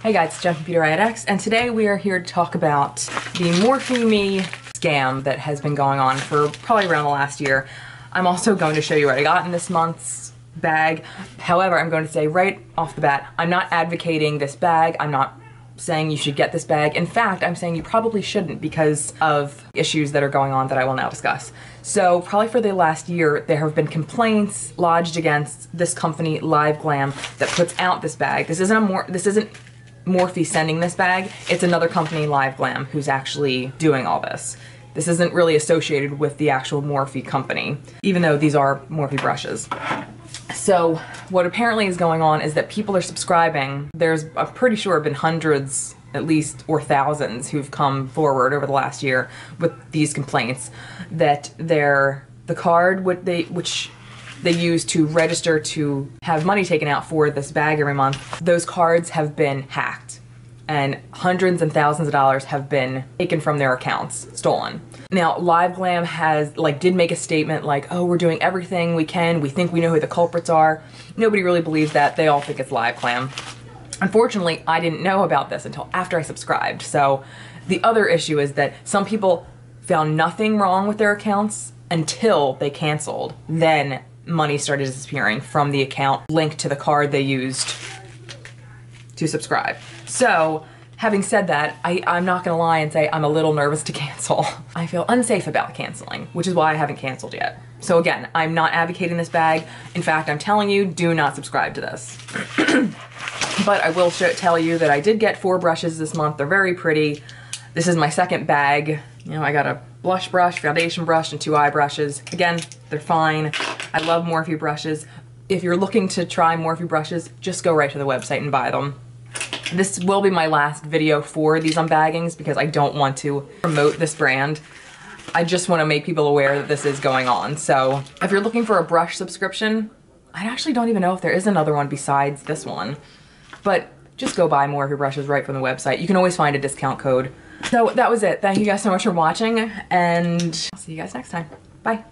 Hey guys, it's Jen from beautyriotx, and today we are here to talk about the MorpheMe scam that has been going on for probably around the last year. I'm also going to show you what I got in this month's bag. However, I'm going to say right off the bat, I'm not advocating this bag. I'm not saying you should get this bag. In fact, I'm saying you probably shouldn't because of issues that are going on that I will now discuss. So probably for the last year, there have been complaints lodged against this company, LiveGlam, that puts out this bag. This isn't Morphe sending this bag. It's another company, LiveGlam, who's actually doing all this. This isn't really associated with the actual Morphe company, even though these are Morphe brushes. So what apparently is going on is that people are subscribing. I'm pretty sure have been hundreds, at least, or thousands who've come forward over the last year with these complaints that the card which they use to register to have money taken out for this bag every month, those cards have been hacked and hundreds and thousands of dollars have been taken from their accounts, stolen. Now, LiveGlam did make a statement like, oh, we're doing everything we can. We think we know who the culprits are. Nobody really believes that. They all think it's LiveGlam. Unfortunately, I didn't know about this until after I subscribed. So the other issue is that some people found nothing wrong with their accounts until they canceled. Then money started disappearing from the account linked to the card they used to subscribe. So, having said that, I'm not gonna lie and say I'm a little nervous to cancel. I feel unsafe about canceling, which is why I haven't canceled yet. So again, I'm not advocating this bag. In fact, I'm telling you, do not subscribe to this. But I will tell you that I did get 4 brushes this month. They're very pretty. This is my second bag. You know, I got a blush brush, foundation brush, and 2 eye brushes. Again, they're fine. I love Morphe brushes. If you're looking to try Morphe brushes, just go right to the website and buy them. This will be my last video for these unbaggings because I don't want to promote this brand. I just want to make people aware that this is going on. So if you're looking for a brush subscription, I actually don't even know if there is another one besides this one. But just go buy Morphe brushes right from the website. You can always find a discount code. So that was it. Thank you guys so much for watching, and I'll see you guys next time. Bye.